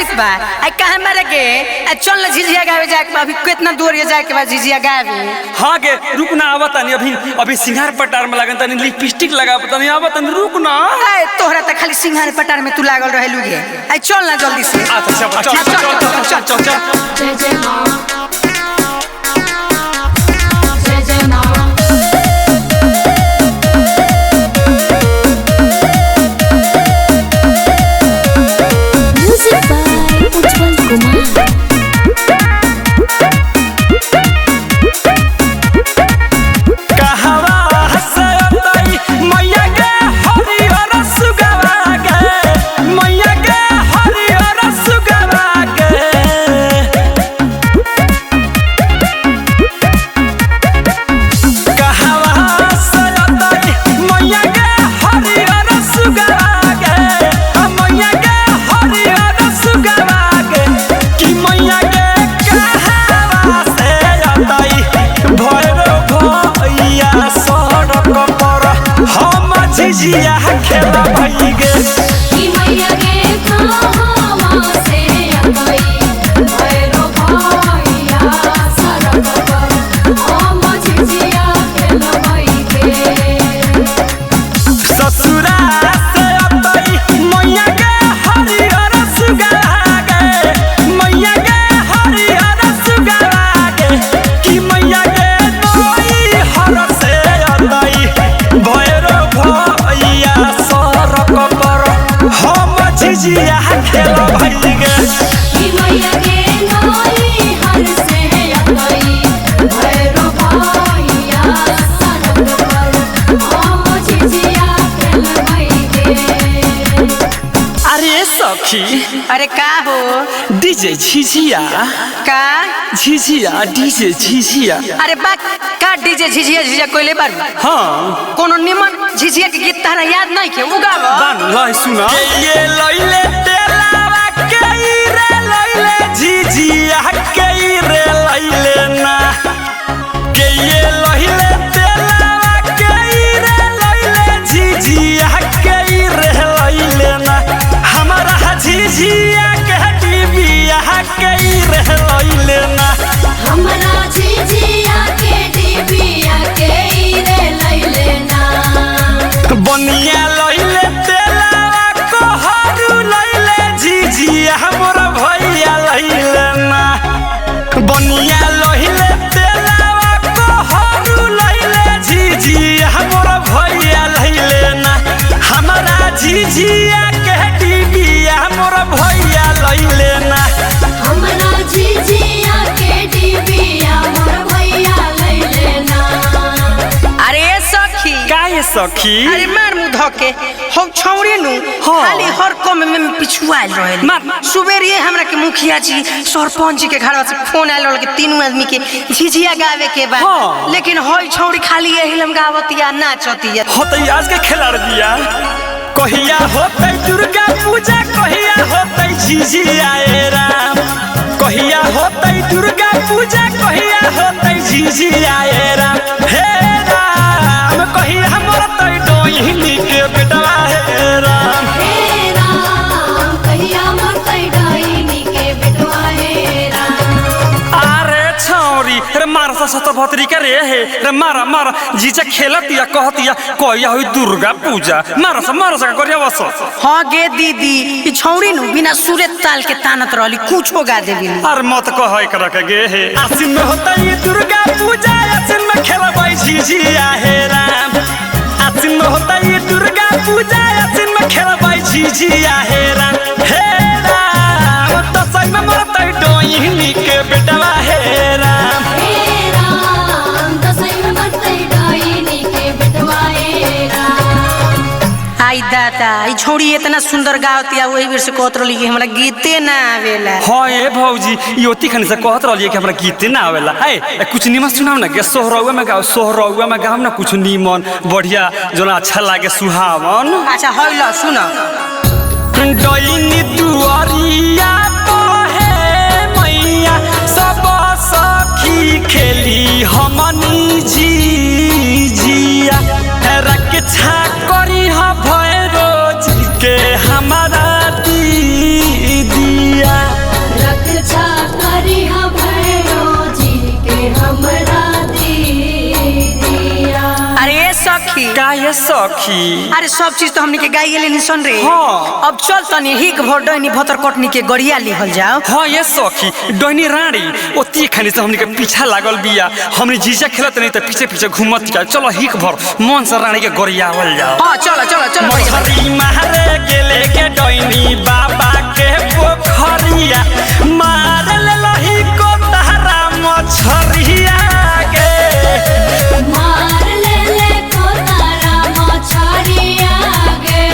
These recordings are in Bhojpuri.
चलिस बा आई काहे मारे के चल ना झिझिया गावे जाके अभी कितना दूर ये जाके बा झिझिया गावे। हां के रुक ना आवत नहीं अभी सिंगार पटार में लगन तनी लिपस्टिक लगावत नहीं आवत नहीं रुक ना। ए तोहरा त खाली सिंगार पटार में तू लागल रहेलू गे आई चल ना जल्दी से। अच्छा चल जय जय मां झिझिया खेला भई गे की मैया के खावा से अबई भैरो भैया सरग पर हम झिझिया खेला भई गे ससुरा से अबई मैया के हरियर सुगा गे मैया के हरियर सुगा गे की मैया के नई हर से अबई भैरो झिझिया खेला भई गे की मैया के नई हर से अबई भैरो भैया सरग पर हम झिझिया खेला भई गे। अरे सखी अरे का हो डीजे झिझिया का झिझिया डीजे झिझिया अरे बा का डीजे झिझिया झिझिया कोइले बार हां कोनो निमन झिझिया के गीत तारा याद नहीं के उगाव बान लाई सुना ये लइले तेलावा के रे लइले झिझिया के रे लइले ना के ये लइले तेलावा के रे लइले झिझिया के रे लइले ना हमारा झिझिया के डिबिया के रे लइले ना हमरा झिझिया के डिबिया के रे लइले ना बनिया लइले तेलावा को हरू लइले झिझिया मोर भैया लइले ना बनिया लइले तेलावा को हरू लइले झिझिया मोर भैया लइले ना हमारा झिझिया के डिबिया मोर भैया लइले ना हमरा झिझिया के डिबिया मोर भैया लइले ना। अरे सखी काहे सखी अरे मार मुंह धके हो छौरी नु खाली हर कम में पिछुआल रहेल मार सुबेरिए हमरा के मुखिया जी सरपंच जी के घर से फोन आइल रह के तीनों आदमी के झिझिया गावे के बा लेकिन होई छौरी खाली यही लम गावतिया नाचतिया होतई आज के खिलाड़ दिया कहिया होतई दुर्गा पूजा कहिया होतई झिझिया ए राम कहिया होतई दुर्गा पूजा कहिया होतई झिझिया ए राम हे राम कहिया मरतई डोहिनी के बेटवा हे राम कहिया मरतई डोहिनी के बेटवा हे राम। अरे छौरी रे मारसा सतभत्री के रे हे रे मारा मारा जीजा खेलतिया कहतिया कहिया होई दुर्गा पूजा मारसा का करिया बस हां गे दीदी ई छौरी नु बिना सुरे ताल के तानत रहली कुछो गा देबी अरे मत कह कर के गे हे आसिन में होता ये दुर्गा पूजा आसिन में खेलबै झिझिया हे राम आसिन में होता ये दुर्गा पूजा आसिन में खेलबै झिझिया हे राम तो सही में मरतै डोहिनी के बेटवा हे राम तो सही में मरतै डोहिनी के बेटवा हे राम। आई दादा ई छौरी इतना सुंदर गावतिया वही बेर से कहत रहली कि हमरा गीते ना आवेला। हां ए भौजी योती खन से कहत रहली कि हमरा गीते ना आवेला ए कुछ निमन सुनाओ ना के सोहरौआ में गाओ ना कुछ निमन बढ़िया जोना अच्छा लागे सुहावन। अच्छा होई ल सुन डोइनी दुआरिया तो है मैया सब सखी खेली हमनी झिझिया रक्षा करी ह भैरो जी के हमारा दीदिया का ये सखी? अरे सब चीज तो हमनी के गाई लेनी सन रे। हाँ। अब चल तनी हिक भर डैनी भतर कटनी के गड़िया लिहल जाओ। हाँ ये सखी, डोनी रानी ओती खानी से हमनी के पीछा लागल बिया। हमनी जीजा खेलत नहीं तो पीछे पीछे घूमत जा। चलो हिक भर मन से रानी के गड़ियावल जाओ। हाँ चलो चलो चलो। मछरी मारे गेले के डोनी बाबा के पोखरिया मार ले लही को तहरा मछरिया गे। मार ले को तारा मछरिया गे।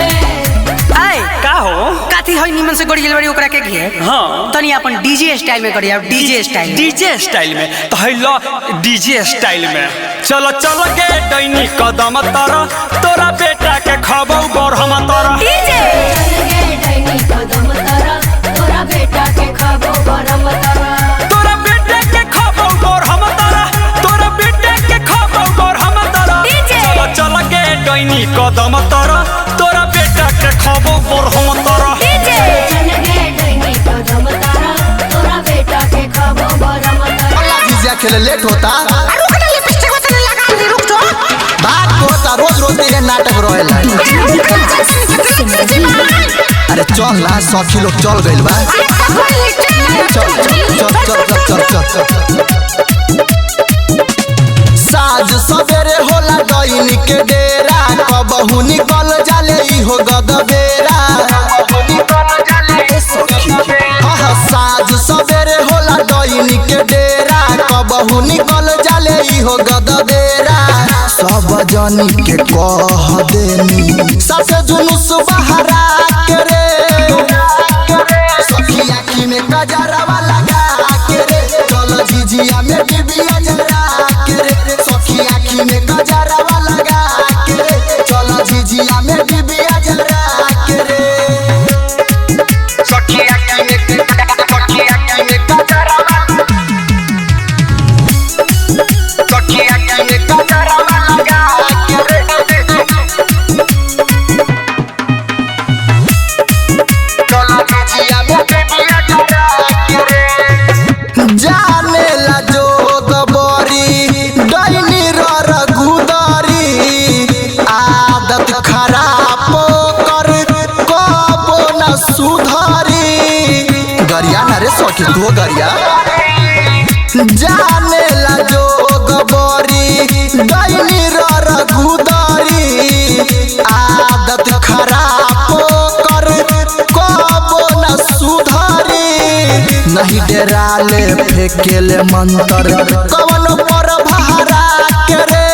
आय का हो? काथी है निमन से गड़िया बड़ी ओकरा के घे। हाँ तनी अपन डीजे स्टाइल में गड़िया डीजे स्टाइल। डीजे स्टाइल में तो हेलो डीजे स्टाइल में। चलो चलो गे डैनी कदम तोरा तोरा बेटा के खबौ बरहम तोरा। डीजे चल गे डैनी कदम तारा तोरा बेटा के खाबो बरम तारा। तोरा बेटा के खबौ बरहम तोरा। तोरा बेटा के खबौ बरहम तोरा। चलो चलो गे डैनी कदम तोरा तोरा बेटा के खबौ बरहम तोरा। चल गे डैनी कदम तारा तोरा बेटा के खाबो बरम तारा। जीजा खेले लेट होता। रुक ना लिपस्टिक वतन लगा ली रुक तो। बात होता रोज रोज ये नाटक रहेला। अरे चल ना सखी लोग चल गइल बा। चल चल चल चल चल चल। साँझ सवेरे होला डैनी के डेरा कबहू निकल जाले इहो गदबेरा। हाँ साँझ सवेरे होला डैनी के डेरा कबहू निकल जाले इहो गदबेरा। सब जनी के कह देनी सबसे जुलूस बहरा के रे। सखी आँखी में कजरवा लगा के रे। चल झिझिया में डिबिया जरा के रे। सखी आँखी में कजरवा लगा के रे। चल झिझिया में डिबिया जरा के रे। सखी आँखी में कजरवा सखी आँखी में कजरवा लगा के रे। चल झिझिया में डिबिया जरा के रे। जाने ला जोग बरी डैनी रर गुदरी आदत खराब कर कबो न सुधरी। गरिया ना रे सखी तो गरिया। जाने ला जोग बरी डैनी रर गुदरी आदत खराब कर कबो न सुधरी। नहीं डेराले फेकेले मंतर कवन पर भारा के रे।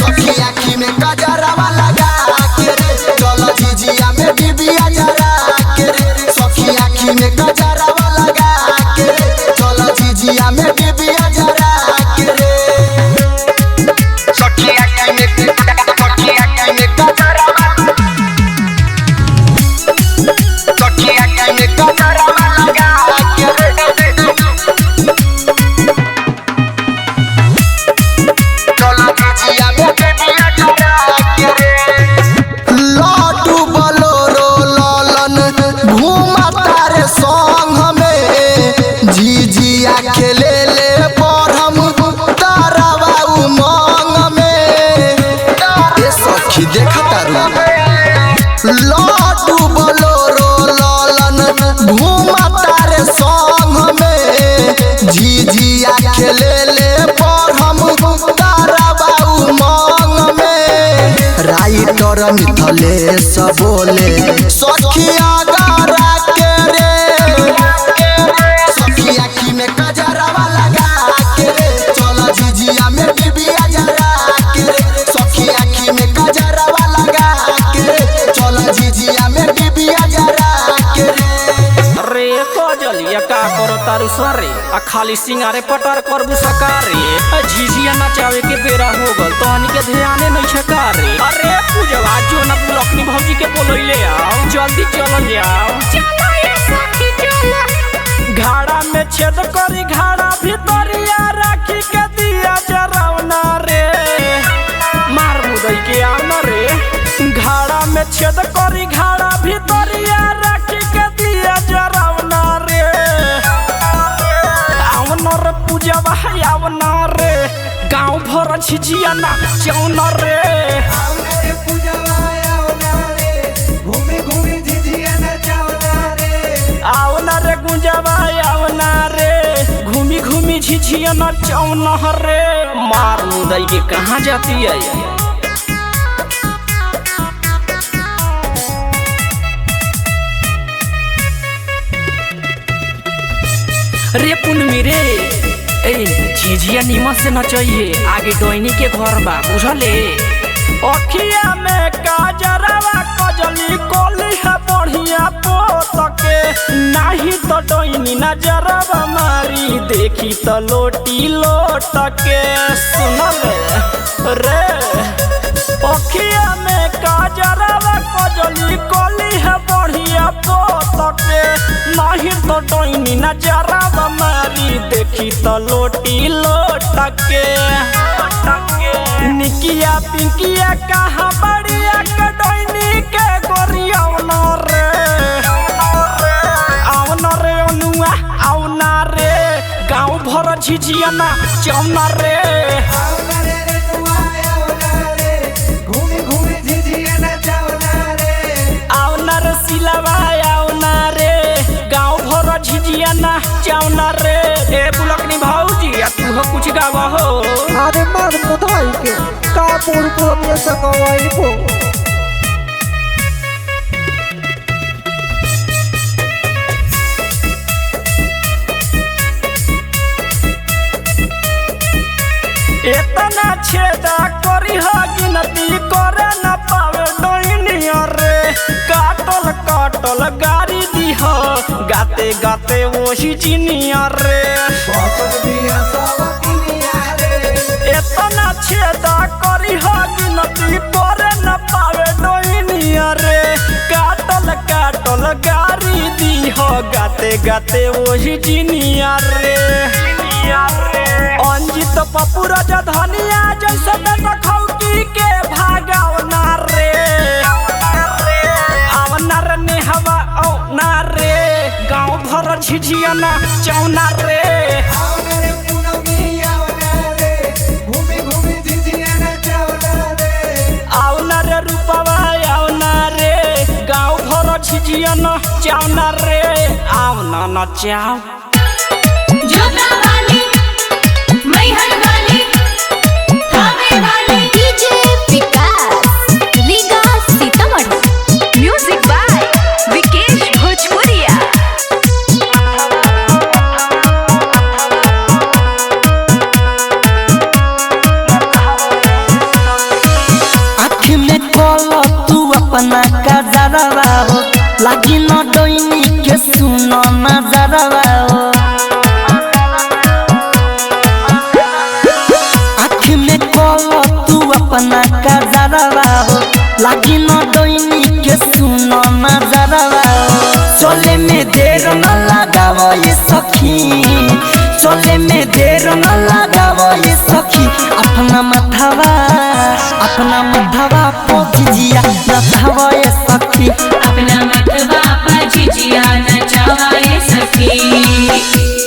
सखी आँखी में कजरवा लगा के रे। चल झिझिया में डिबिया जरा के रे। सखी आँखी में कजरवा लगा के रे। चल झिझिया में डिबिया जरा के रे। सखी आँखी में कजरवा सखी आँखी में कजरवा लगा के रे। चल झिझिया में डिबिया जरा के रे। लड्डू बलोरो ललन घूमा तारे संग में। झिझिया खेले ले पढ़म तारावा उमंग में। ए सखी देखता रू लड्डू बलोरो ललन घूमा तारे संग में। झिझिया खेले ले पढ़म तारावा उमंग में। राइटर मिथलेश बोले सखिया गारा के रे। सखी आँखी में कजरवा लगा के रे। चल झिझिया में डिबिया जरा के रे। सखी आँखी में कजरवा लगा के रे। चल झिझिया में डिबिया जरा के रे। रे कजलिया का करो तारू सरे आ खाली सिंगारे पटर करबू सकारे। झिझिया नचावे के बेरा हो गल तो हनी के ध्याने नहीं छकारे। अरे पूजवा जो न लक्ष्मी भौजी के बोलैले आओ जल्दी चल जाओ। चलो ये साथी चलो। घाड़ा में छेद करी घाड़ा भीतरिया राखी के दिया जरावना रे। मार मुदई के आना रे। घाड़ा में छेद करी घाड़ा भीतरिया राखी के दिया जरावना रे। आवना रे पूजवा आवना रे। गाँव भर झिझिया ना चौन रे आओ ना रे गुंजवा आओ ना रे घूमी घूमी झिझिया ना चौन रे मार मुदई के कहाँ जाती है रे पुनमी रे ए झिझिया नीमन से नचइए आगे डोइनी के घर बा बुझले अखिया में काजरवा कजली कोली है बढ़िया पोतके नाही तो डोइनी नजरवा मारी देखी तो लोटी लोटके सुनल रे अखिया में काजरवा कजली कोली है बढ़िया पोतके नाही तो डोइनी नजरवा मारी देखी तो लोटी लोटके निकिया पिंकिया कहाँ बढ़िया के डोइनी के गोरिया रे आओ न रे अनुआ आओ न रे गाँव भर झिझिया ना चौना रे आओ न रे सिलावा आओ न रे गाँव भर झिझिया ना चौना रे ए बुलकनी भौजी तू हो कुछ गावा हो अरे मन मुदाई के कापुर को में सकवाई को इतना छेदा करी हो गिनती करे न पावे डोइनिया रे काटल काटल गाड़ी दी हो गाते गाते वही चिनिया रे इतना छेदा करी हो गिनती करे न पावे डोइनिया रे काटल काटल गाड़ी दी हो गाते गाते वही चिनिया रे अंजित पप्पू राजा धनिया जैसे खौकी के भागवना रे आवना रे नेहवा औना रे गाँव भर झिझिया ना चौना रे आवना रे रूपवा आवना रे गाँव भर झिझिया ना चौना रे आवना ना चाव जोता वाली मैहर वाली थामे वाली डीजे विकास लीगा सीतामढ़ी म्यूजिक बाय विकेश भोजपुरिया आँख में कोलो तू अपना कजरवा हो लागी न डोइनी के सुनो नजरवा हो आँख में कोलो तू अपना कजरवा हो लागी न डोइनी के सुनो नजरवा हो चले में देर न लगाव ये सखी चले में देर न लगाव ये सखी अपना मथवा पोजिया नचाव ये सखी अपना मतवा पर झिझिया नचाए सखी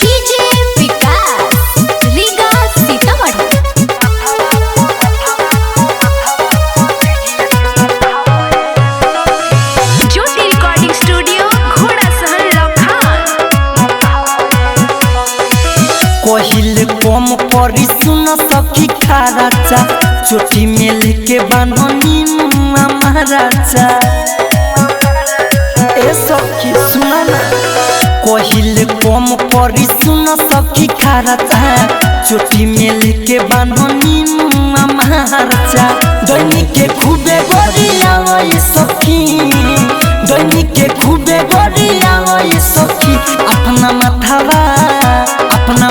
डीजे विकास लीगा सीतामढ़ी ज्योति रिकॉर्डिंग स्टूडियो घोड़ा सहन लखान कोहिल कम परी सुन सखी खाराचा चोटी में लेके बांधनी मुआ महाराजा ए सखी सुना ना कोहिल कम परी सुन सखी खाराचा चोटी में लेके बांधनी मुआ महाराजा दैनी के खूबे गोरिया ये सखी दैनी के खूबे गोरिया ये सखी अपना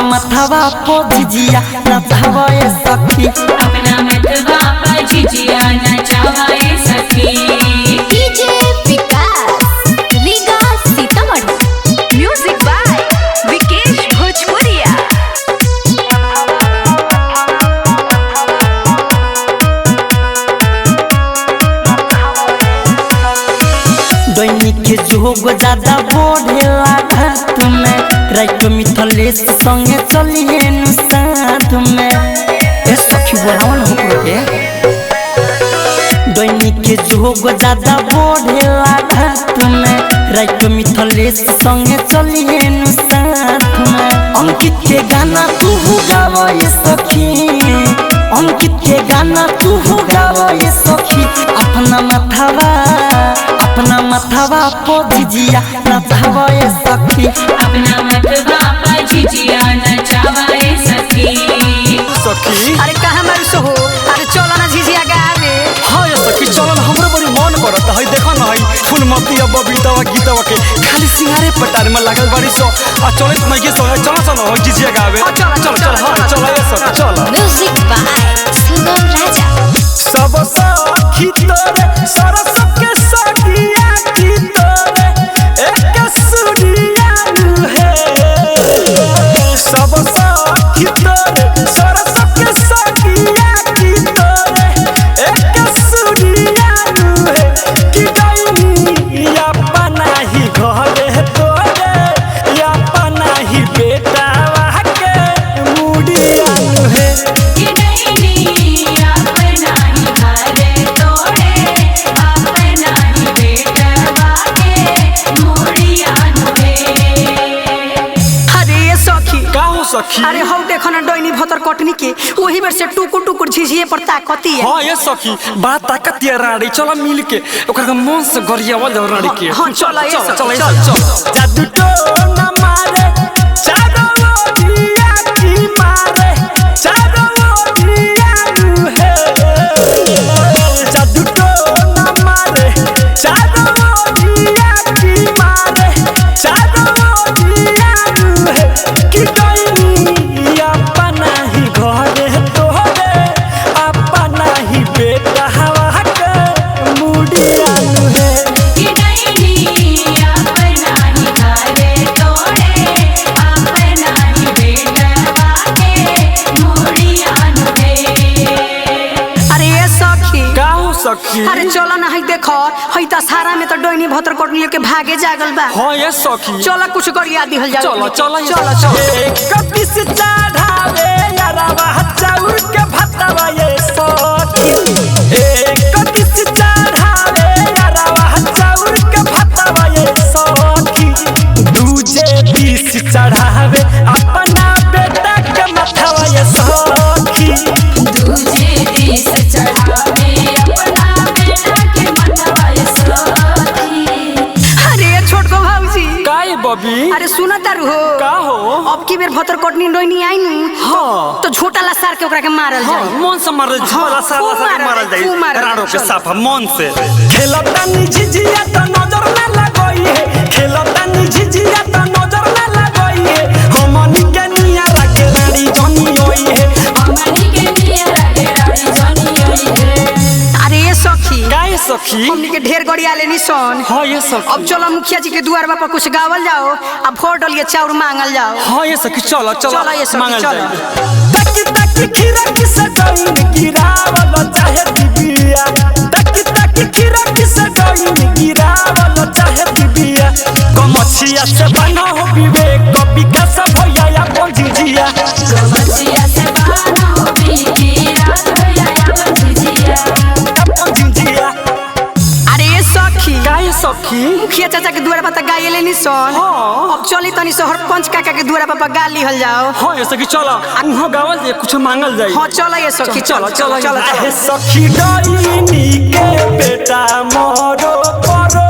मथवा पोजिया नचाव ये सखी अपना मतवा पर झिझिया नचाए सखी डीजे विकास लीगा सीतामढ़ी म्यूजिक बाय विकेश भोजपुरिया दैनिक के जोग ज्यादा बढ़ेला रात में राइट मिथलेश संगे चलिए नु साथ में ए सखी बोलावन हो के दैनिक के जोग ज्यादा बढ़ेला रात में राइट मिथलेश संगे चलिए नु साथ में अंकित के गाना तू गावे सखी अंकित के गाना तू गावे सखी अपना मथवा पो जिजिया नचावे सखी अपना मतवा पर झिझिया नचावे सखी सखी अरे कहाँ मारू सो हो अरे चलो ना झिझिया गावे हाँ ये सखी चलन हमरो बड़ी मन करत है देखो ना है फूलमती अब बबीतावा गीतावा के खाली सिंगारे पटार में लागल बड़ी सो आ चले तो नहीं सो चलो हो जिजिया गावे चल हां चल ये सब चल म्यूजिक बाय सुगम राजा सब सखी तोरे सरस के सखिया की तोरे एक सुरिया है सब सखी तोरे सरस के सखिया की तोरे एक सुरिया है कि गई अपना ही घरे तोरे अपना ही बेटा के मुड़िया है कि नहीं अपना ही घरे तोड़े अपना ही बेटवा के मुड़िया नुहे अरे ये सखी का हो सखी अरे हम देखो ना डोइनी भतर कटनी के वही बेर से टुकुर टुकुर झिझिए पर ताकती है हाँ ये सखी बड़ा ताकत ये रानी चलो मिल के ओकरा मन से गरियावल जाओ रानी के हाँ, चल, ये सब, चल जादू तो न मारे चारों ओरिया की मारे चारों ओरिया है जादू तो न मारे चारों ओरिया की मारे चारों ओरिया है कि गई अपना ही घरे तोरे अपना ही बेटा हवा के मुड़िया है कि नहीं अपना ही घरे तोड़े अपना ही बेटवा के मुड़िया नुहे अरे ये सखी का हो सखी अरे चलो ना हई देखो हई दशहरा में तो डोइनी भतर कटनी के भागे जागल बा हाँ ये सखी चलो कुछ गरिया दिहल जाओ चलो कपी से चढ़ावे यारावा चाउर के भत्तावा ये सखी कपी से चढ़ावे यारावा चाउर के भत्तावा ये सखी दूजे पीस चढ़ावे अपना बेटा के मथावा ये सखी दूजे देश चढ़ावे अपना बेटा के मतवा सखी अरे ये छोटको भाऊजी काहे बबी अरे सुना तारू हो का हो अब की बेर भतर कटनी डोइनी आई नु हाँ तो छोटा लसार के ओकरा के मारल हाँ, जाई मन से मारल झोला साला खूब साला मारल खूब मारल जाई राड़ो के चल। साफा मन से खेलता नी झिझिया तो नजर ना लगई है खेलता नी झिझिया तो नजर ना लगई है हमनी के निया रखे रानी जनी होई है हमनी के नियरा के रानी जनी होई है अरे ये सखी काहे सखी हमनी के ढेर गरिया लेनी सन हाँ ये सखी अब चलो मुखिया जी के द्वार पर कुछ गावल जाओ अब फोड़ डलिए चाउर मांगल जाओ हाँ ये सखी चलो चलो ये सखी, मांगल चलो। जाई तक खीरा किसे डोइन गिरावल चाहे दिबिया तक खीरा किसे डोइन गिरावल चाहे दिबिया कमछिया से बना हो विवेक कवि का सब होया अपन झिझिया मछिया से बहाना हो बीती रात होया अपन झिझिया अपन झिझिया अरे ये सखी काहे सखी मुखिया चाचा के द्वार पर गाये लेनी सन हाँ। अब चली तनी शहर पंच काका के द्वार पर गा लिहल जाओ हाँ ये सखी चलो उहो गावल जे कुछ मांगल जाई हाँ चलो ये सखी चलो अरे सखी डाइनी के बेटा मोरो करो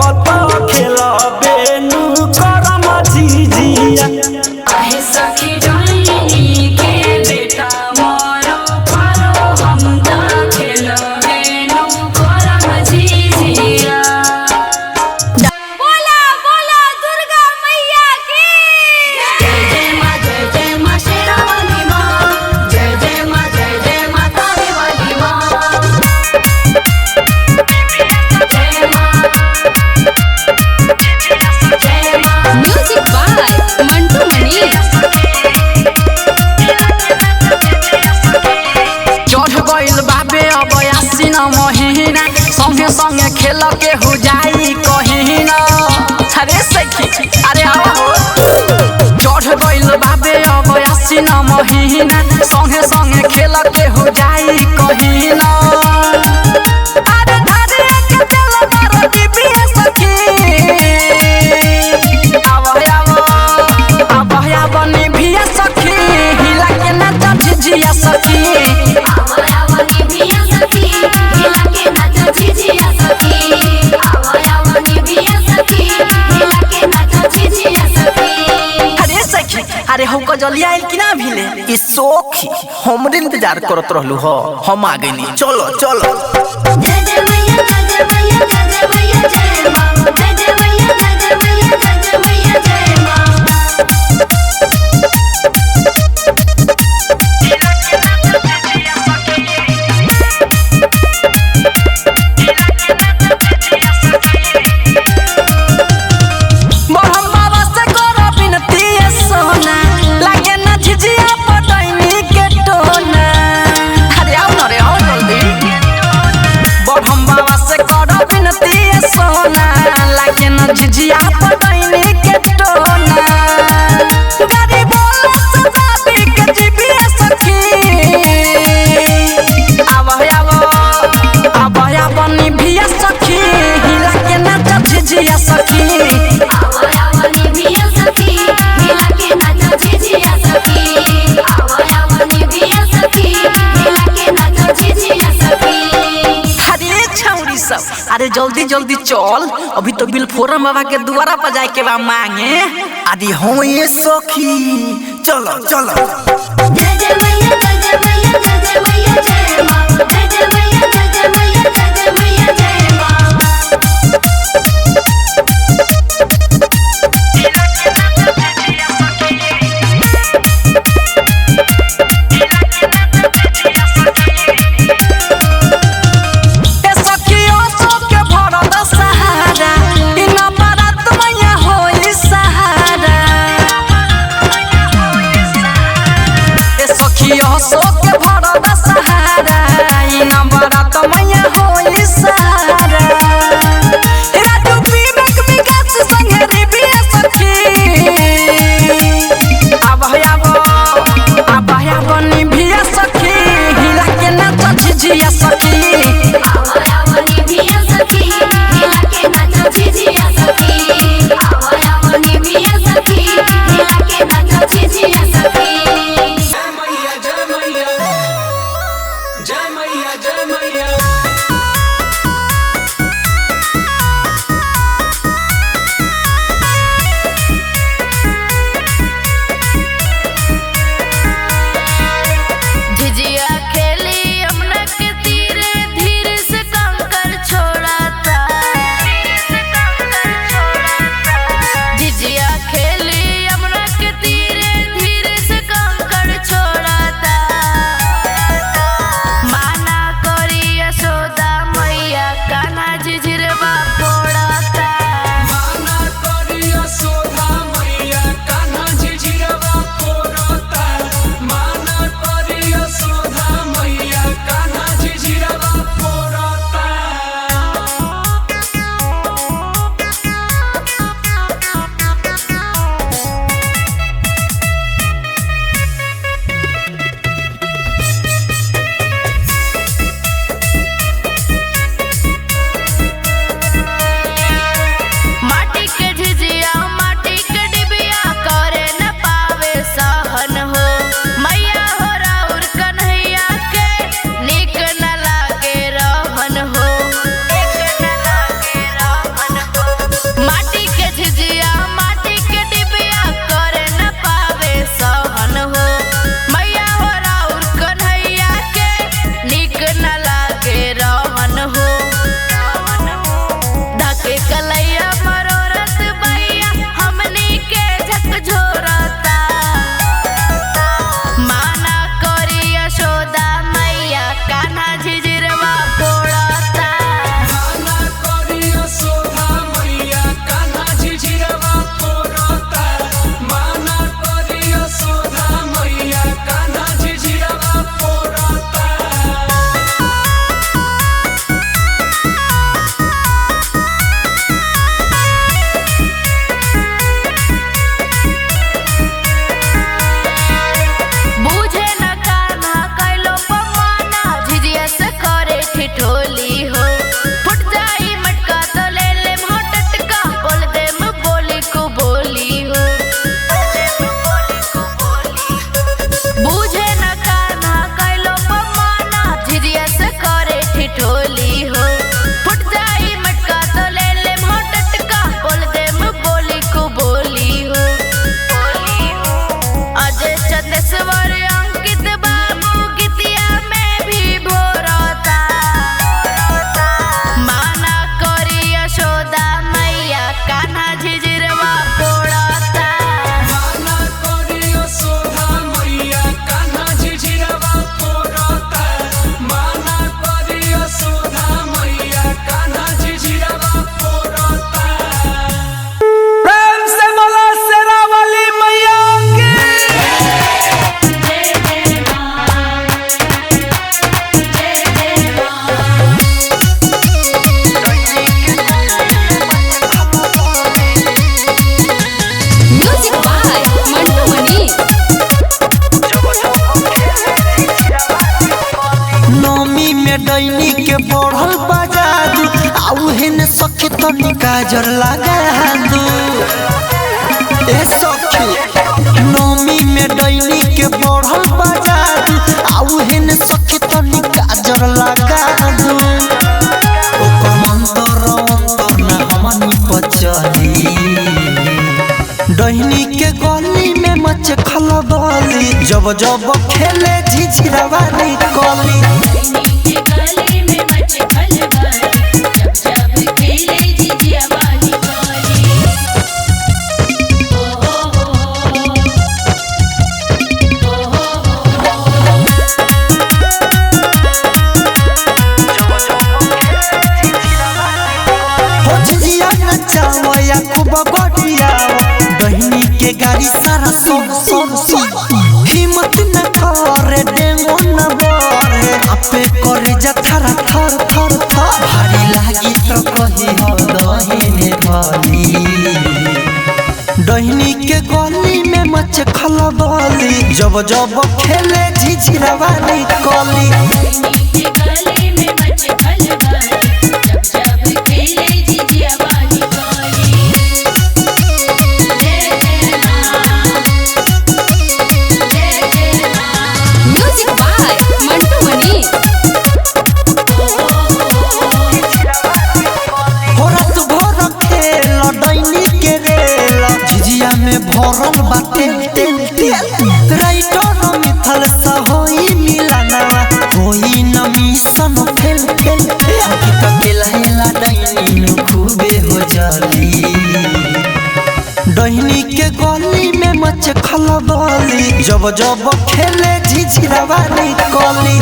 मत खेला बेनु करम झिझिया आहे सखी डोइनी के बेटा मोरो पारो हम ता खेलवे नु करम झिझिया बोला बोला दुर्गा मैया की जय मां शेरावाली मां जय मां तारे वाली मां जय मां म्यूजिक बाय मंटू मणि चढ़ गइल बाबे अब आसीन महीना संगे संगे खेल के हो जाई कहीना कहीं ना संगे संगे खेल के हो जाई कहीं ना अरे धारे के दिल मारो दिबिया सखी आवा निभिया सखी हिला के नाच झिझिया सखी आवा निभिया सखी हिला के नाच झिझिया सखी आवा निभिया सखी हिला के नाच झिझिया सखी। अरे सखी अरे हमको जल्दी आइल कि ना भिले ई सोखी हमरे इंतजार करत रहलू हो हम आ गइनी चलो चलो जय जय मैया जय मैया जय मैया जय मां जय मैया जय मैया जय मैया जय मां। झिझिया पटैनी के टोना गाड़ी बोला सजाबी के जीबिया सखी आवा निभिया सखी हिला के नाच झिझिया सखी आवा निभिया सखी हिला के नाच झिझिया सखी आवा निभिया सखी हिला के नाच झिझिया सखी। अरे छौरी सब अरे जल्दी जल्दी चल अभी तो बिलफोरम बाबा के द्वारा पर जाए के बा मांगे आदि हो ये सखी चलो चलो जय जय मैया जय मैया जय मैया जय मां जय मैया जय मैया जय मैया जय मां। सोक भरत सहारा ई नंबर त मैया होई सहारा राजू विवेक विकास संगे रिबिया सखी आवा निभिया सखी हिला के नाच झिझिया सखी आवा निभिया सखी हिला के नाच झिझिया सखी आवा निभिया सखी हिला के नाच झिझिया सखी। झिझिया खेली यमुना के तीरे धीरे से कंकर छोड़ाता झिझिया खेली यमुना के तीरे धीरे से कंकर छोड़ाता माना करी सो नौमी में डैनी के बढ़ल बाजादू आउ हेने सखी तनी काजर लगा दू ए सखी नौमी में डैनी के बढ़ल बाजादू आउ हेने सखी तनी काजर लगा दू ओकर मंतर ना हमनी पचली डैनी के गली में मच खलबली जब जब खेले झिझिरवा निकली खूब बढ़िया बहनी के गाड़ी सारा हिम्मत न करे डेंगो न बरे आपे करे जा थरा थर थर थर भारी लागी तो कही हो दहिने भली डहनी के गली में मच खलबली जब जब खेले झिझिरवा निकली भरल बाटे राइटर मिथल सहोई मिलनवा कोई न मिशन फेल फेल अकेला हेला डैनी खूबे हो जली डैनी के गली में मच खलबली जब जब खेले झिझिरवा निकली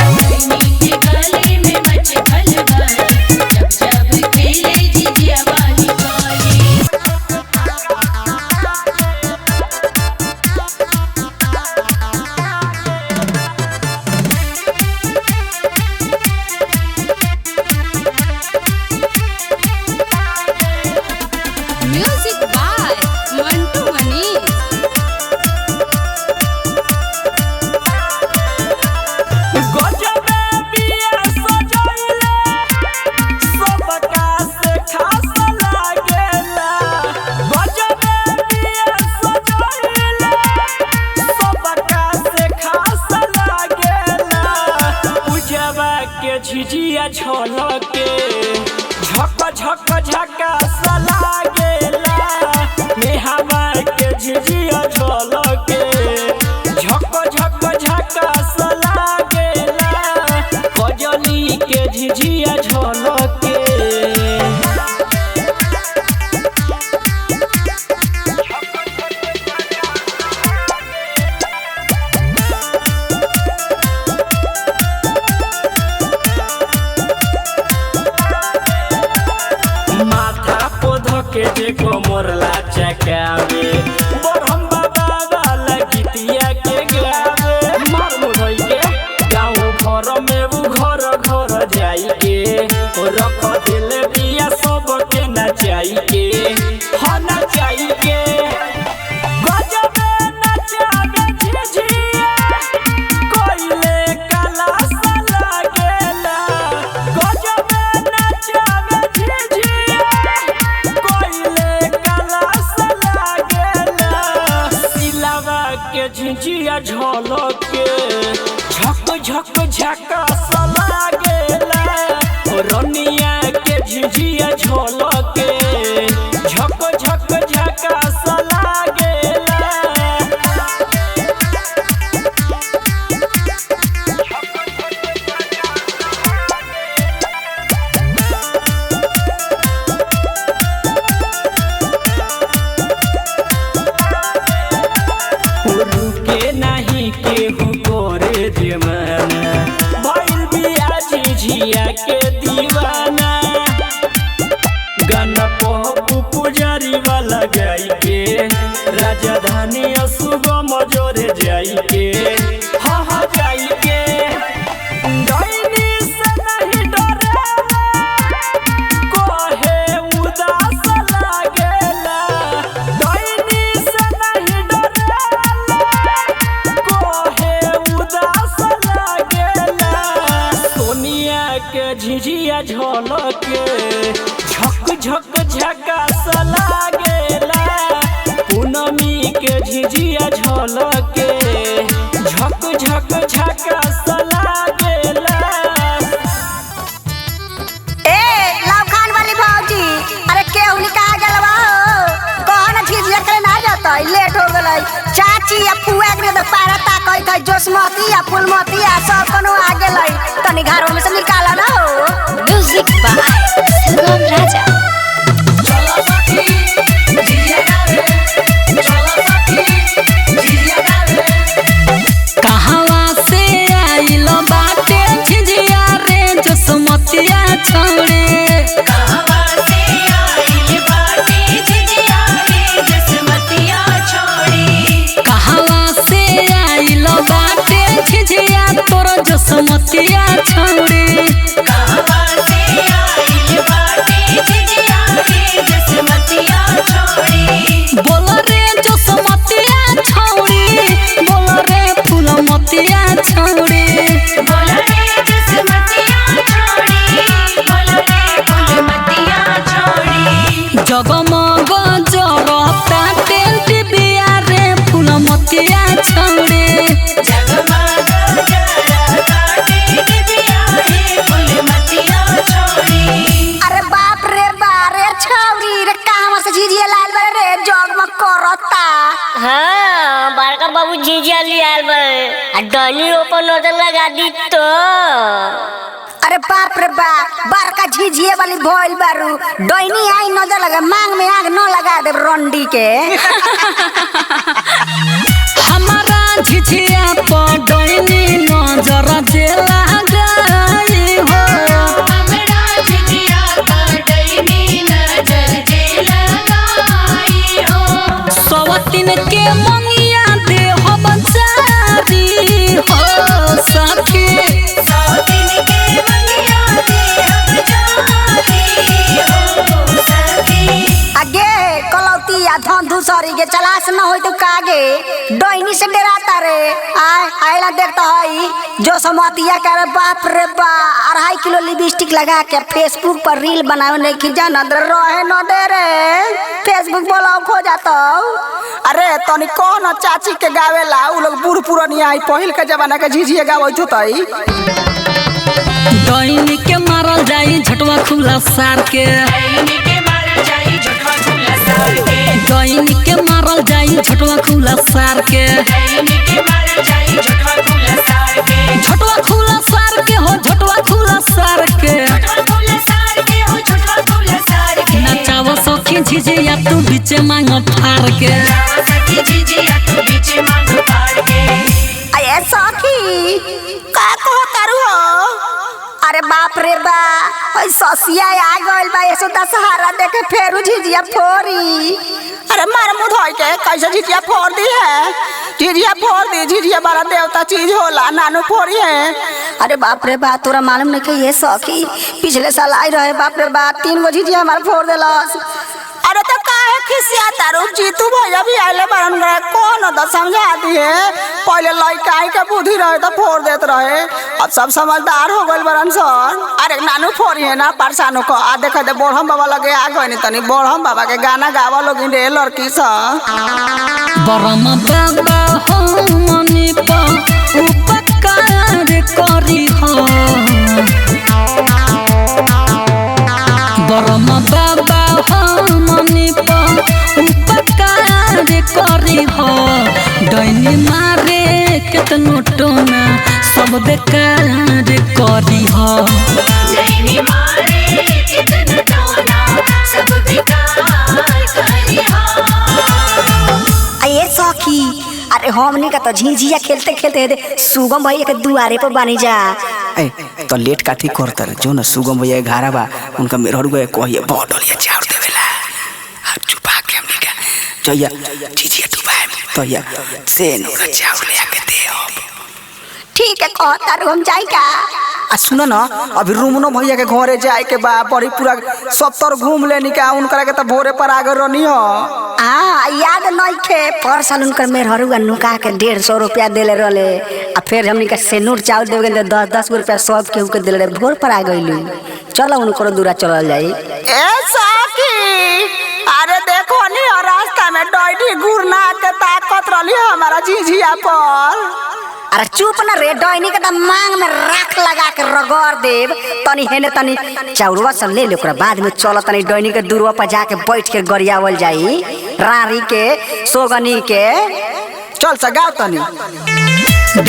झिझिया झलके झक झक झका सला गेला नेहावा के झिझिया झलके झक झक झका सला गेला कजली के झिझिया झलके के जे कोमरला चकावे बरहम बाबा वाला गीतिया के गावे मार मुधई के गाँव घर में वो घर घर जाई के रख दिल बिया सब के नचाई के हाँ नचाई के गजबे नचावे झिझिया कोइले काला सला गेला गजबे नचावे झिझिया के झिझिया झलके झक झक झका सला गेला रनिया के झिझिया झलके झक झक झका सला गेला रुके नहीं केहू करे जमाना भइल बिया झिझिया के दीवाना गाना पप्पू पुजारी वाला गाई के राजधानी सुगम जोरे जाई के हाँ हाँ जाई के डैनी से नहीं डरेला कोहे उदास लागेला डैनी से नहीं डरेला कोहे उदास लागेला सोनिया के झिझिया झलके झक झक झकास लागेला पूनमी के झिझिया झलके झक झक झकास लागेला। ए लाउखान वाली भौजी, अरे केहू निकाह गलवा हो कहन झिझिया करे ना जाता लेट हो गलई। चाची या फुआ के तो पारा ताकई थई जोसमती या फुलमती या सब कोनो आ गेलई, तनी घरों में से निकाला ना हो। म्यूजिक बाय संगम राजा। चलो सखी झिझिया गावे, चलो सखी झिझिया गावे। कहवा से आइलो बाटे झिझिया रे जोसमतिया छोड़े। कहवा से आइल बाटे झिझिया रे जोसमतिया छोड़ी। कहवा से आइलो बाटे झिझिया तोर जोसमतिया छोड़े। कहवा से आइल बाटे झिझिया रे जोसमतिया छोड़ी। बोल रे जोसमतिया छोड़ी, बोल रे फूलमतिया छोड़ी। बोल रे जोसमतिया छोड़ी, बोल रे फूलमतिया छोड़ी। जगमग जरता टेंट बिया रे फूलमतिया छोड़ी। जगमग जरता टेंट बिया रे फूलमतिया छोड़ी। अरे बाप रे बारे छौरी रे कहवा से झिझिया लाल बड़े रे जगमग करता। हाँ बड़का बाबू झिझिया लियाल बा आ डनी ऊपर नजर लगा दी तो। अरे बाप रे बाप बड़का झिझिया वाली भइल बारू, डैनी आई नजर लगा मांग में आग न लगा दे रंडी के। हमारा झिझिया पर डैनी नजर जे लगाई हो। हमरा झिझिया पर डैनी नजर जे लगाई हो। सवतिन के मंगिया दे हो बचारी हो सखी। सौतिन के मंगिया दे हम जारी हो सखी। आगे कलौती या धंधु सरी के चलास न होई तो कागे डैनी से डराता रे। आयला देखता हई जो समतिया करे बाप रे बा 2.5 किलो लिपस्टिक लगा के फेसबुक पर रील बनावे नहीं खिजा न रहे न दे रे। फेसबुक ब्लॉक हो जाता। अरे तनी कौन चाची के गावेला उ लोग बूढ़ पुरानिया आई पहिल के जमाना के झिझिया गावत होतई। डैनी के मारल जाई झटवा खुला सार के। डैनी के मारल जाई झटवा खुला सार के। डैनी के मारल जाई झटवा खुला सार के। डैनी के मारल जाई झटवा खुला सार के। झटवा खुला सार के हो झटवा खुला सार के। झटवा खुला सार के हो झटवा खुला सार के। नचाव सखी झिझिया तू बीच मांग फार के। जावा सखी झिझिया तू बीच मांग फाड़ के। अये सखी का कहो तारू हो। अरे बाप रे बा ओई ससिया आ गइल बा ऐसो दशहरा देखे फेरू झिझिया फोरी। अरे मार मुंह धोई के कैसे झिझिया फोड़ दी है। झिझिया फोड़ दी, झिझिया बड़ा देवता चीज होला नानू फोड़ी है। अरे बाप रे बा तोरा मालूम नहीं कि ये सखी पिछले साल आई रहे बाप रे बा 3 गो झिझिया हमार फोड़ देलस। अरे तो काहे खिसिया तारू जीतू भैया भी आइले बारन कौन तो समझा दिए। पहले लइका के बुद्धि रहे तो फोड़ देत रहे, अब सब समझदार हो गइल बरन सन। अरे नानू फोड़ी है ना परसानो को आ देख दे बोढ़म बाबा लगे आ गइनी तनी बोढ़म बाबा के गाना गावा लोग रे लड़की स। बरम बाबा हो मनी पा उपकार करी हो। बरम बाबा हो मनी पा उपकार करी हो। डैनी मारे केतनो टोना सब बेकार करी हो। डैनी मारे कितना टोना सब बेकार करी हो। अये सखी अरे हमनी का तो झिझिया खेलते खेलते सुगम भैया के दुआरे पर बानी जा। तो लेट काथी करता रे जो न सुगम भैया घारा बा उनका मेहर गए कहिए बहुत डलिया चाउर देवेला अब चुपा के हमनी का जइया झिझिया डुबाए तो या से नोरा चाउर ले आके दे। ठीक है कहता हम जाई का। आ सुन न अभी रूमनो भैया के घरे जाए के बा बड़ी पूरा 70 घूम लेनी का उनकरा के त भोरे पर आगे रहनी हो। याद नहीं खे पर साल उनकर मेहरुआ नुका के 150 रुपया देले रहले आ फिर हमनी के सेनूर चावल देवे के 10 रुपया सब केहू के देले भोर पर आ गइली। चलो उनको दूरा चलल जाई। ए साकी अरे देखो नी रास्ता में डॉइडी गुरना के ताकत रहली हमारा झिझिया पर। अरे चुप ना रे डॉइनी के त मांग में राख लगा के रगड़ देव तनी हेने तनी चाउरवा सब ले ले ओकरा बाद में चल तनी डॉइनी के दूरवा पर जाके बैठ के गरियावल जाई रारी के सोगनी के। चल सगाव तनी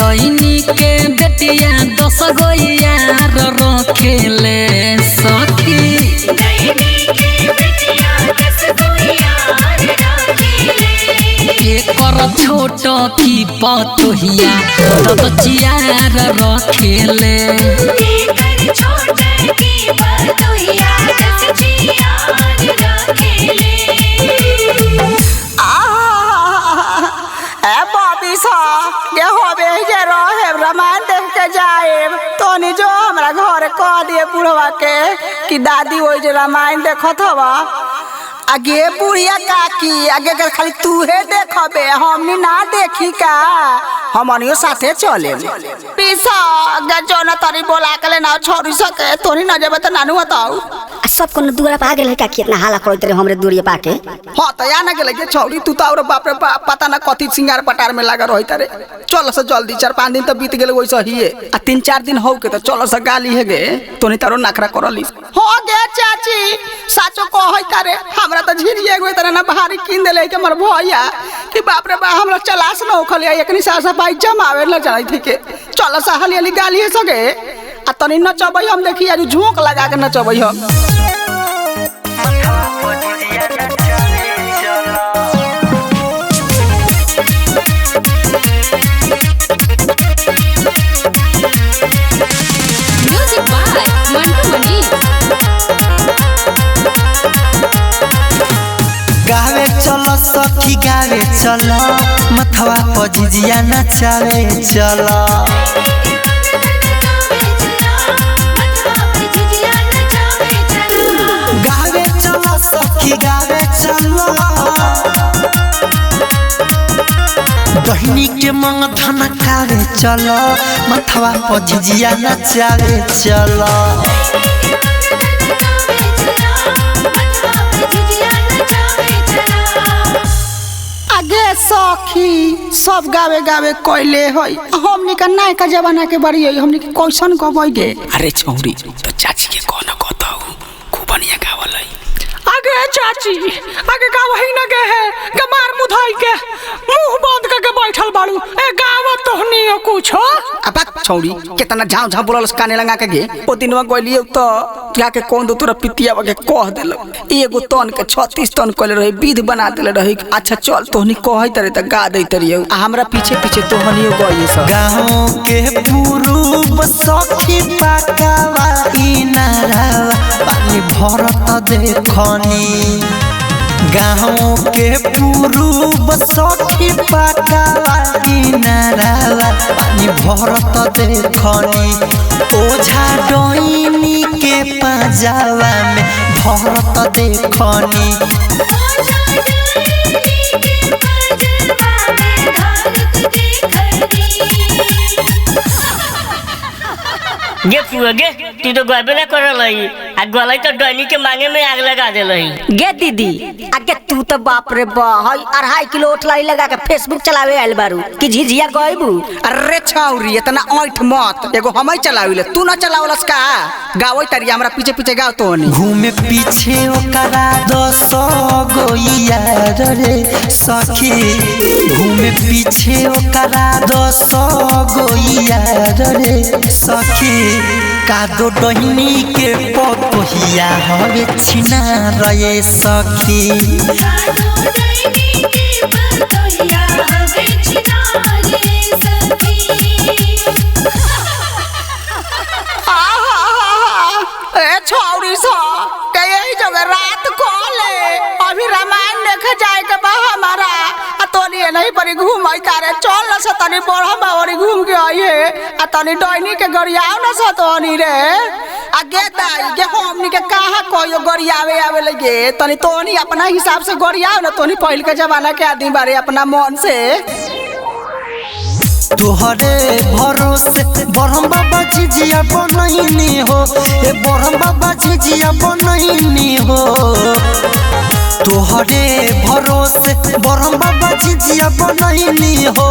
डॉइनी के बेटिया 10 गो यार रखेले सखी डॉइनी के बेटिया 10 गो यार रखेले एकर छोट की पतोहिया ददचियार रखेले एकर छोट की पतोहिया ददचियार रखेले। ए बॉबी सा ये होबे जे रहे रामायण देख के जाए तोनी जो हमरा घर कह दिए बुढ़वा के कि दादी ओइ जे रामायण देखत हवा आगे बुढ़िया काकी आगे कर खाली तूहे देखबे हमनी ना देखी का हमनियो साथे चले पीसा अगर जोना तरी बोला के ले ना छोरी सके तोनी ना जेबे त नानू बताऊ सब को दूरा पा गेल का कितना हाला करत रे हमरे दूरिया पाके। हां त या ना गेले के छौरी तू त और बाप रे बाप पता ना कथि सिंगार पटार में लागा रहित रे। चल से जल्दी 4-5 दिन त बीत गेल वैसे हिए आ 3-4 दिन हो के त चल से गाली है गे तोनी तारो नखरा करली हो गे चाची साचो कहत रे हमरा त झिरिए गो तरह ना भारी किन देले के हमर भैया कि बाप रे बा हमरा चलास न ओखलिया एकनी सा सफाई जमावे ल जाई थी के चल से हली गाली है सगे आ तनी नचबै हम देखी आज झोंक लगा के नचबै हम। म्यूजिक बाय मंटू मनी गावे चलो सखी गावे चलो मथवा पर झिझिया नचावे चलो गावे चलो सखी गावे चलो दहिनी के मंग धन कावे चलो मथवा पर झिझिया नचावे चलो आगे सखी सब गावे गावे कोइले होई हमनी का नाय का जमाना के बड़ी होई हमनी के कैसन गबई गे। अरे छौरी तो चाची के कोन कहताऊ खूब बढ़िया गावलै। आगे चाची आगे गावही न गे है गमार मुधाई के मुंह बंद करके बैठल बाड़ू ए गावत तो नहीं कुछ हो। अब छौरी कितना झाव झाव बोलल काने लगा के गे ओ दिनवा गइलिए तो जाके कौन दो तोरा पितिया के कह देल एगो तन के 36 तन कइले रही विध बना देले रही। अच्छा चल तोहनी कहै तरे त गा दै तरियो आ हमरा पीछे पीछे तोहनियो गइए सब गाँव के पुरूब सखी पाकावा इनारावा पानी भरत देखनी गाँव के पुरूब सखी पाकावा इनारावा पानी भरत देखनी ओझा डोइनी के पाजावा में भरत देखनी गे पुआ गे तू तो गबे ना करलई आ गलई तो डनी के मांगे में आग लगा देलई। गे दीदी आगे तू तो बाप रे बा हई 2.5 किलो ओठलाई लगा के फेसबुक चलावे आइल बारू कि झिझिया गइबू। अरे छौरी इतना ओठ मत एगो हमई चलाविले तू ना चलावलस का गावई तरिया हमरा पीछे पीछे गाव तोहनी घूमे पीछे ओकरा 10 गो यार रे सखी घूमे पीछे ओकरा 10 गो यार रे सखी कादो डहिनी के पतोहिया हवे छिना रे सखी कादो डहिनी के पतोहिया हवे छिना रे सखी। ए छौरी सा के यही जगह रात को ले अभी रामायण देखे जाए के बा हमारा आ तोनी के नहीं परी घूम आई तारे चल न से तनी बड़ा बावरी घूम के आई है आ तनी डोइनी के गरियाव न से तोनी रे आ गे दाई गे हमनी के कहां कोयो गरियावे आवे लगे तनी तोनी अपना हिसाब से गरियाव न तोनी पहल के जमाना के आदमी बारे अपना मन से तोहरे भरोसे बरहम बाबा झिझिया बनैनी हो ए बरहम बाबा झिझिया बनैनी हो तोहरे भरोसे बरहम बाबा झिझिया बनैनी हो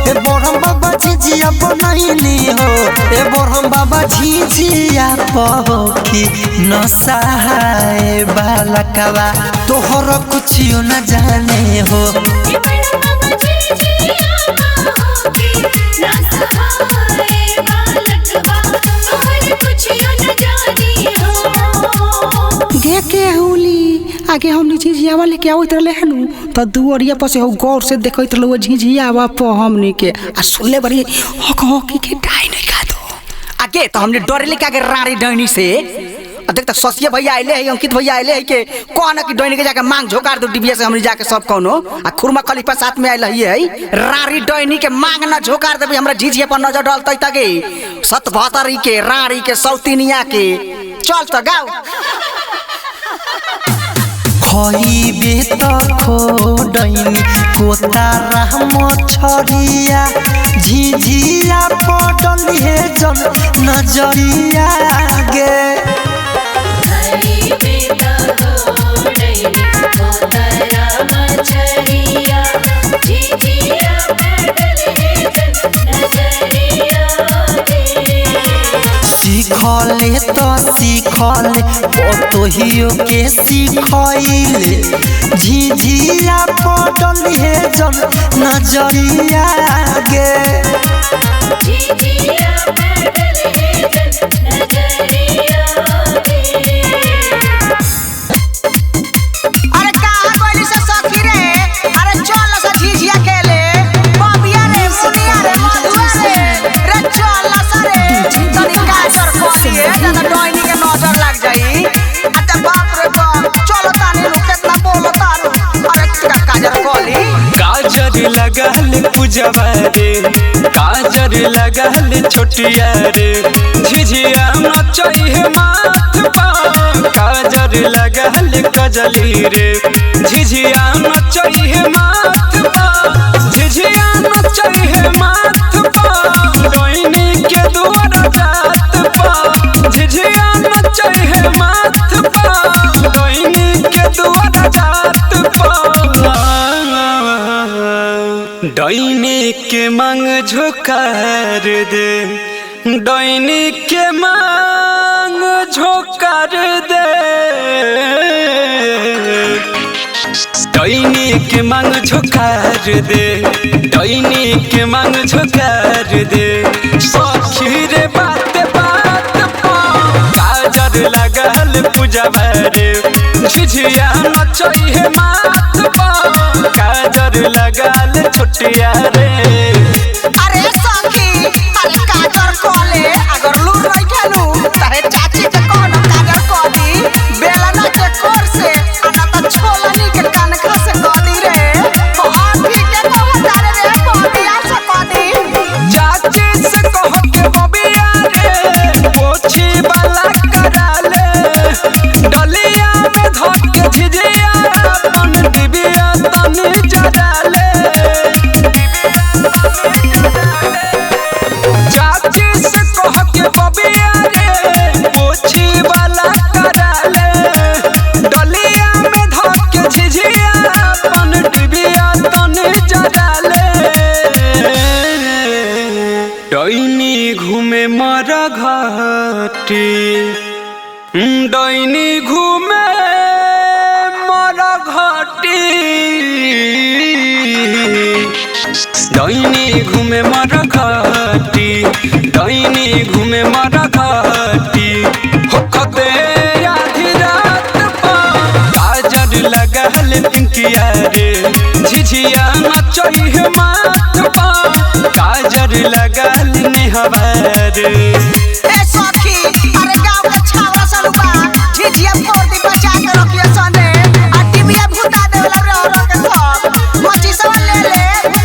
ए बरहम बाबा झिझिया बनैनी हो ए बरहम बाबा झिझिया पहोकी न सहाय बालकवा तोहर कुछियो न जाने हो गे के हुली आगे हमनी झिझियावा लेके आवत रहले हनु त दुवरिया पर से हो गौर से देखैत रहलो झिझियावा प हमनी के आ सुनले बड़ी हक के डाई नहीं का दो आगे तो हमने डरे लेके आगे रारी डैनी से देख तक ससिया भैया आइले है अंकित भैया आइले है के कहना कि डैनी के जाके मांग झोकार दो डिबिया से हमनी जाके सब कोनो आ खुरमा खलीफा साथ में आइल है रारी डैनी के मांग ना झोकार देबे हमरा झिझिया पर नजर डालतै तगे सत भातरी के रारी के सौतीनिया के चल त गाओ खइबे त खोडैनी कोतारा मछरिया झिझिया पडल हे जन नजरिया गे खइबे त खोडैनी कोतारा मछरिया झिझिया पडल हे जन नजरिया गे सीखले तो सीखले पतोहियो के सीखैले झिझिया पडल हे जन नजरिया गे झिझिया पडल हे जन नजरिया गे अरे कहां गइली से सखी रे अरे चल से झिझिया खेले बबिया रे मुनिया रे मधुआ रे चल से रे तनी काजर कोलिए दादा डोइनी के नजर लग जाई अच्छा बाप रे बाप चलो तानी लोग कितना बोलो तारू अरे का काजर कोली काजर लगल पूजवा रे काजर लगल छोटिया रे झिझिया नचै है माथ पर काजर लगल कजली रे झिझिया नचै है माथ पर झिझिया नचै है माथ पर डोइनी के दुआर जात पर झिझिया नचै है माथ पर डोइनी के दुआर जात पर डोइनी के मांग झोकार दे डोइनी के मांग झोकार दे डोइनी के मांग झोकार दे डोइनी के मांग झोकार दे सखी रे बात बात काजर लगल पूजवा रे झिझिया नचै है माथ पर काजर लगल छोटिया रे अरे सखी अरे काजर कोले अगर लूर नहीं खेलू तारे चाची के कोनो काजर कोदी बेलना के कोर से आना त छोलनी के कनखा से कोदी रे हां ठीक है तो तारे रे कोदिया से कोदी चाची से कह के बबिया रे पोछी वाला करा ले डलिया में धक के झिझिया अपन डिबिया तनी जरा ले चाची से कह के बबिया रे पोछी वाला करा ले डलिया में धक के झिझिया अपन डिबिया तनी जरा ले डोइनी घूमे मरा घाटी डोइनी घूमे मरा घाटी डोइनी घूमे मरा घाटी डोइनी घूमे मरा घाटी होखते आधी रात पर काजर लगल पिंकिया रे झिझिया नचै है माथ पर काजर लगल नेहवा रे ए सखी अरे गांव के छावरा सलुबा झिझिया फोड़ दी बचा के रखिए सने आ टिबिया भूता देवला रे और के सब मची सब ले ले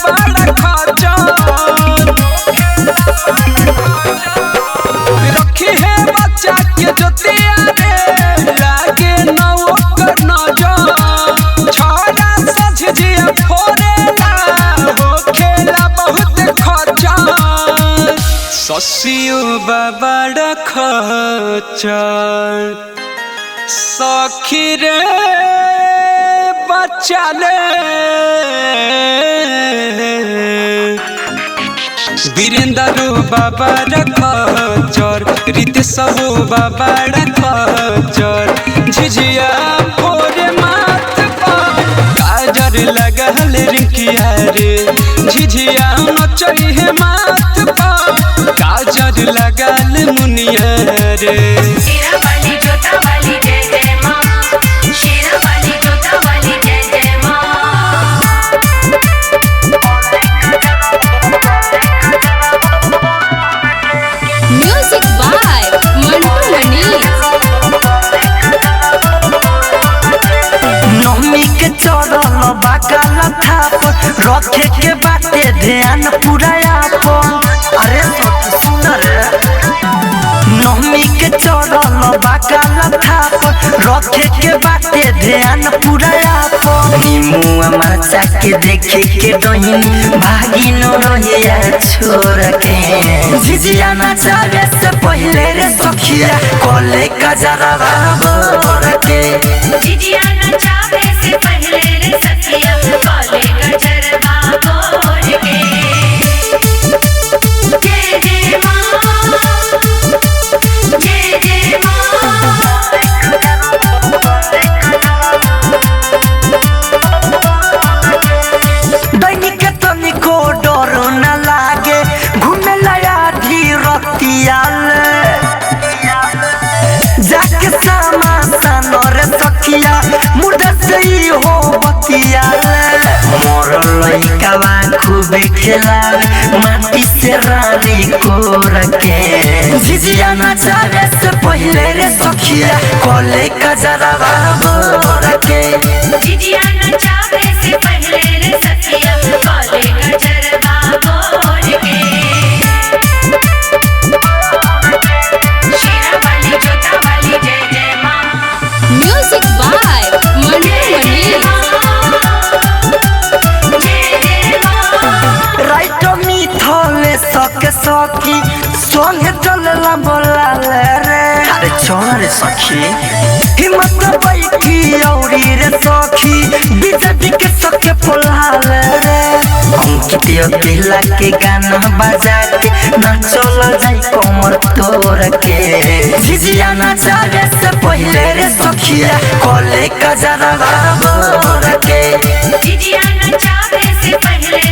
बड़ा खचर रखी है बच्चा के जोतिया रे लागे न ओकर नजर छोड़ा सज जिया फोरेला हो खेला बहुत खचर ससियो बड़ा खचर सखी रे बच्चा ले वीरेंद्र बाबा खचर रितेशो बाबा खचर झिझिया फोरे माथ पर काजर लगल रिंकिया रे झिझिया नचई है माथ पर काजर लगल मुनिया रे शेरा वाली जोता वाली जय जय माँ शेरा वाली जोता वाली जय जय माँ म्यूजिक बाय मंटू मनी नवमी के चढ़ल बाकाल थाप रखे के बाटे ध्यान पूरा आपन अरे सुन रे नवमी के चढ़ल बाकाल थाप रखे के बाटे ध्यान पूरा आपन निमुआ माचा के देखे के डहिन भागी न रहिया छोड़ के झिझिया नचावे से पहले रे सखिया कोले कजरवा बोर के झिझिया नचावे से पहले रे सखिया काले गजरवा बोल के जय जय माँ जय जय दैनिक तनिको डर न लागे घूमे लया धीरतियाल जाके सामा सनर सखिया मुर्दा से ही हो बतियाल मोर लइकावा खूबे खेलावे माटी से रानी को रखे झिझिया नचावे से पहले रे सखिया कोले कजरवा बोर के झिझिया नचावे से पहले रे सखिया काले गजरवा बोल के शेरा वाली जोता वाली जय जय माँ म्यूजिक बाय मंटू मनी जय जय माँ राइट मिथले सके सखी संगे चलला बोलाले रे अरे चल रे सखी हिम्मत बैठी औरी रे सखी बिजली के सके बोलाले रे अंकितियो दिला के गाना बजा के नाचल जाई कमर तोड़ के झिझिया नचावे से पहले रे सखिया कोले कजरवा बोर के झिझिया नचावे से पहले